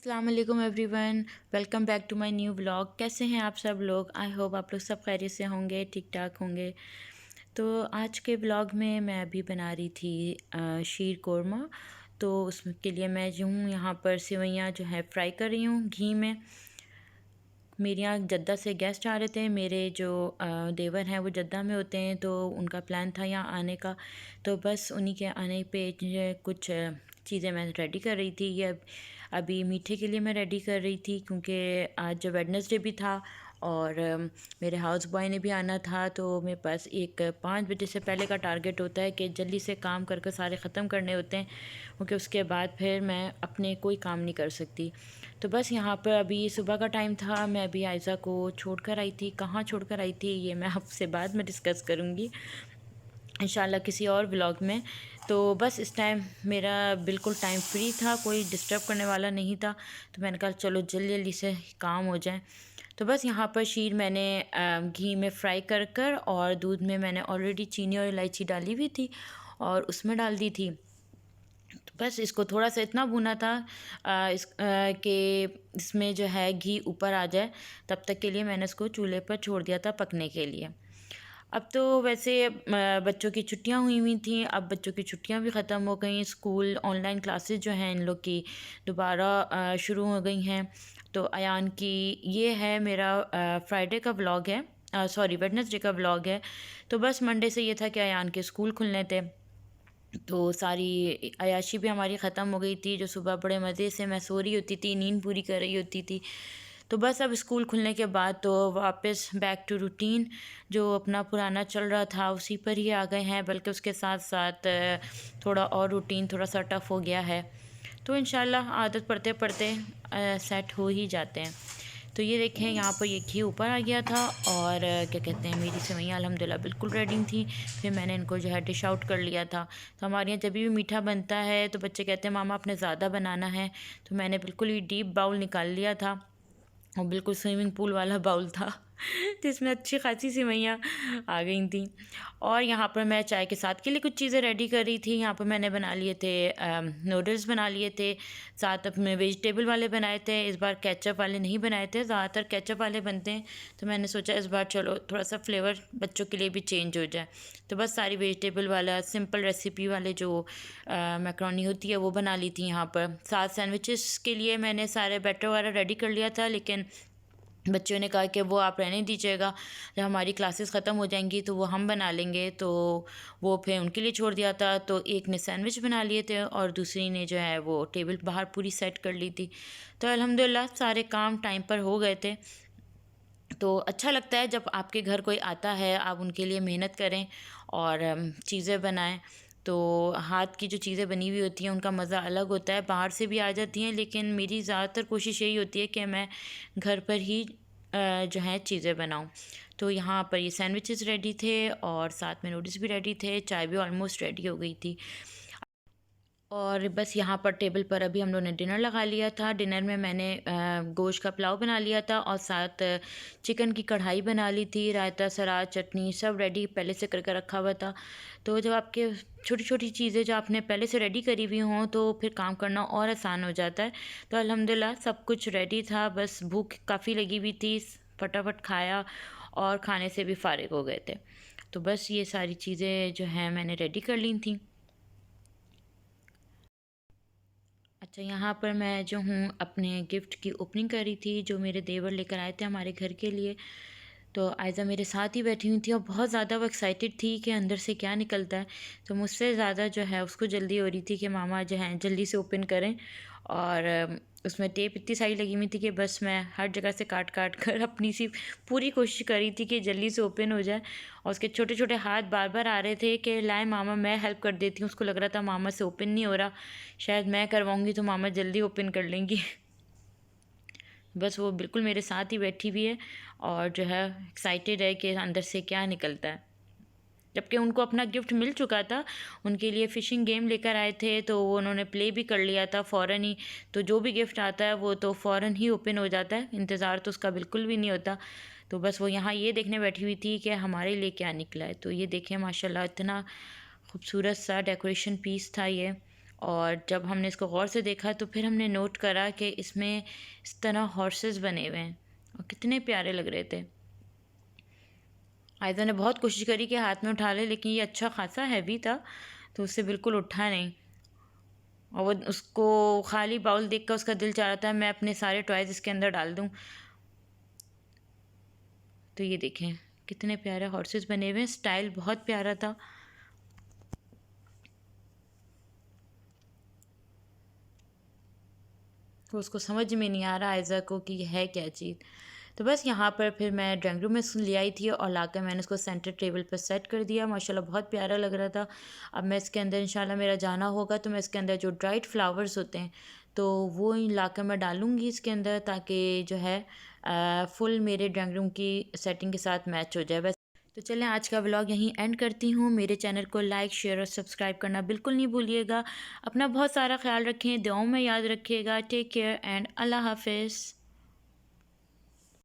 अस्सलाम वालेकुम everyone, welcome back to my new vlog. कैसे हैं आप सब लोग? आई होप आप लोग सब खैरियत से होंगे, ठीक ठाक होंगे। तो आज के व्लॉग में मैं अभी बना रही थी शीर कोरमा। तो उसके लिए मैं जो हूँ यहाँ पर सेवइयाँ जो है फ्राई कर रही हूँ घी में। मेरे यहाँ जद्दा से गेस्ट आ रहे थे। मेरे जो देवर हैं वो जद्दा में होते हैं, तो उनका प्लान था यहाँ आने का। तो बस उन्हीं के आने पे कुछ चीज़ें मैं रेडी कर रही थी। ये अभी मीठे के लिए मैं रेडी कर रही थी, क्योंकि आज वेडनेसडे भी था और मेरे हाउस बॉय ने भी आना था। तो मेरे पास एक 5 बजे से पहले का टारगेट होता है कि जल्दी से काम करके सारे ख़त्म करने होते हैं, क्योंकि उसके बाद फिर मैं अपने कोई काम नहीं कर सकती। तो बस यहाँ पर अभी सुबह का टाइम था। मैं अभी आयज़ा को छोड़ कर आई थी। कहाँ छोड़ कर आई थी ये मैं आपसे बाद में डिस्कस करूँगी इंशाल्लाह किसी और व्लॉग में। तो बस इस टाइम मेरा बिल्कुल टाइम फ्री था, कोई डिस्टर्ब करने वाला नहीं था। तो मैंने कहा चलो जल्दी जल्दी से काम हो जाए। तो बस यहाँ पर शीर मैंने घी में फ्राई कर कर और दूध में मैंने ऑलरेडी चीनी और इलायची डाली हुई थी और उसमें डाल दी थी। तो बस इसको थोड़ा सा इतना भुना था कि इसमें जो है घी ऊपर आ जाए। तब तक के लिए मैंने इसको चूल्हे पर छोड़ दिया था पकने के लिए। अब तो वैसे बच्चों की छुट्टियां हुई थी। अब बच्चों की छुट्टियां भी ख़त्म हो गई। स्कूल ऑनलाइन क्लासेस जो हैं इन लोग की दोबारा शुरू हो गई हैं। तो अयान की ये है मेरा फ्राइडे का व्लॉग है, सॉरी वेडनेसडे का व्लॉग है। तो बस मंडे से ये था कि अयान के स्कूल खुलने थे। तो सारी अयाशी भी हमारी ख़त्म हो गई थी। जो सुबह बड़े मज़े से मैं सो रही होती थी, नींद पूरी कर रही होती थी। तो बस अब स्कूल खुलने के बाद तो वापस बैक टू रूटीन, जो अपना पुराना चल रहा था उसी पर ही आ गए हैं। बल्कि उसके साथ साथ थोड़ा और रूटीन थोड़ा सा टफ़ हो गया है। तो इंशाल्लाह आदत पड़ते पड़ते सेट हो ही जाते हैं। तो ये देखें यहाँ पर ये घी ऊपर आ गया था और क्या कहते हैं, मेरी सेवइयाँ अल्हम्दुलिल्लाह बिल्कुल रेडी थी। फिर मैंने इनको जो है डिश आउट कर लिया था। तो हमारे यहाँ जब भी मीठा बनता है तो बच्चे कहते हैं मामा आपने ज़्यादा बनाना है। तो मैंने बिल्कुल ही डीप बाउल निकाल लिया था और बिल्कुल स्विमिंग पूल वाला बाउल था जिसमें अच्छी खासी सेवइयाँ आ गई थी। और यहाँ पर मैं चाय के साथ के लिए कुछ चीज़ें रेडी कर रही थी। यहाँ पर मैंने बना लिए थे नूडल्स बना लिए थे, साथ अपने वेजिटेबल वाले बनाए थे। इस बार केचप वाले नहीं बनाए थे, ज़्यादातर केचप वाले बनते हैं। तो मैंने सोचा इस बार चलो थोड़ा सा फ्लेवर बच्चों के लिए भी चेंज हो जाए। तो बस सारी वेजिटेबल वाला सिंपल रेसिपी वाले जो मैक्रोनी होती है वो बना ली थी। यहाँ पर साथ सैंडविचेस के लिए मैंने सारे बैटर वगैरह रेडी कर लिया था, लेकिन बच्चों ने कहा कि वो आप रहने दीजिएगा, जब हमारी क्लासेस ख़त्म हो जाएंगी तो वो हम बना लेंगे। तो वो फिर उनके लिए छोड़ दिया था। तो एक ने सैंडविच बना लिए थे और दूसरी ने जो है वो टेबल बाहर पूरी सेट कर ली थी। तो अल्हम्दुलिल्लाह सारे काम टाइम पर हो गए थे। तो अच्छा लगता है जब आपके घर कोई आता है, आप उनके लिए मेहनत करें और चीज़ें बनाएं। तो हाथ की जो चीज़ें बनी हुई होती हैं उनका मज़ा अलग होता है। बाहर से भी आ जाती हैं, लेकिन मेरी ज़्यादातर कोशिश यही होती है कि मैं घर पर ही जो है चीज़ें बनाऊं। तो यहाँ पर ये सैंडविचेस रेडी थे और साथ में नूडल्स भी रेडी थे, चाय भी ऑलमोस्ट रेडी हो गई थी। और बस यहाँ पर टेबल पर अभी हम लोगों ने डिनर लगा लिया था। डिनर में मैंने गोश्त का पुलाव बना लिया था और साथ चिकन की कढ़ाई बना ली थी। रायता, सलाद, चटनी सब रेडी पहले से करके रखा हुआ था। तो जब आपके छोटी छोटी चीज़ें जो आपने पहले से रेडी करी हुई हों तो फिर काम करना और आसान हो जाता है। तो अल्हम्दुलिल्लाह सब कुछ रेडी था। बस भूख काफ़ी लगी हुई थी, फटाफट खाया और खाने से भी फ़ारिग हो गए थे। तो बस ये सारी चीज़ें जो हैं मैंने रेडी कर ली थी। अच्छा, यहाँ पर मैं जो हूँ अपने गिफ्ट की ओपनिंग कर रही थी, जो मेरे देवर लेकर आए थे हमारे घर के लिए। तो आयज़ा मेरे साथ ही बैठी हुई थी और बहुत ज़्यादा वो एक्साइटेड थी कि अंदर से क्या निकलता है। तो मुझसे ज़्यादा जो है उसको जल्दी हो रही थी कि मामा जो हैं जल्दी से ओपन करें। और उसमें टेप इतनी सारी लगी हुई थी कि बस मैं हर जगह से काट काट कर अपनी सी पूरी कोशिश कर रही थी कि जल्दी से ओपन हो जाए। और उसके छोटे छोटे हाथ बार बार आ रहे थे कि लाए मामा मैं हेल्प कर देती हूँ। उसको लग रहा था मामा से ओपन नहीं हो रहा, शायद मैं करवाऊँगी तो मामा जल्दी ओपन कर लेंगी बस वो बिल्कुल मेरे साथ ही बैठी हुई है और जो है एक्साइटेड है कि अंदर से क्या निकलता है। जबकि उनको अपना गिफ्ट मिल चुका था। उनके लिए फ़िशिंग गेम लेकर आए थे, तो वो उन्होंने प्ले भी कर लिया था फ़ौरन ही। तो जो भी गिफ्ट आता है वो तो फ़ौरन ही ओपन हो जाता है, इंतज़ार तो उसका बिल्कुल भी नहीं होता। तो बस वो यहाँ ये देखने बैठी हुई थी कि हमारे लिए क्या निकला है। तो ये देखें माशाल्लाह इतना खूबसूरत सा डेकोरेशन पीस था ये। और जब हमने इसको गौर से देखा तो फिर हमने नोट करा कि इसमें इस तरह हॉर्सेस बने हुए हैं और कितने प्यारे लग रहे थे। आयजा ने बहुत कोशिश करी कि हाथ में उठा ले, लेकिन ये अच्छा खासा हैवी था तो उससे बिल्कुल उठा नहीं। और वो उसको खाली बाउल देख कर उसका दिल चाह रहा था मैं अपने सारे टॉयज़ इसके अंदर डाल दूँ। तो ये देखें कितने प्यारे हॉर्सेस बने हुए हैं, स्टाइल बहुत प्यारा था। तो उसको समझ में नहीं आ रहा आयज़ा को कि ये है क्या चीज़। तो बस यहाँ पर फिर मैं ड्राइंग रूम में ले आई थी और लाकर मैंने उसको सेंटर टेबल पर सेट कर दिया। माशाल्लाह बहुत प्यारा लग रहा था। अब मैं इसके अंदर इंशाल्लाह मेरा जाना होगा तो मैं इसके अंदर जो ड्राइड फ्लावर्स होते हैं तो वो लाकर मैं डालूँगी इसके अंदर, ताकि जो है फुल मेरे ड्राइंग रूम की सेटिंग के साथ मैच हो जाए। बस तो चलें आज का व्लॉग यहीं एंड करती हूँ। मेरे चैनल को लाइक शेयर और सब्सक्राइब करना बिल्कुल नहीं भूलिएगा। अपना बहुत सारा ख्याल रखें, दुआओं में याद रखिएगा। टेक केयर एंड अल्लाह हाफिज़।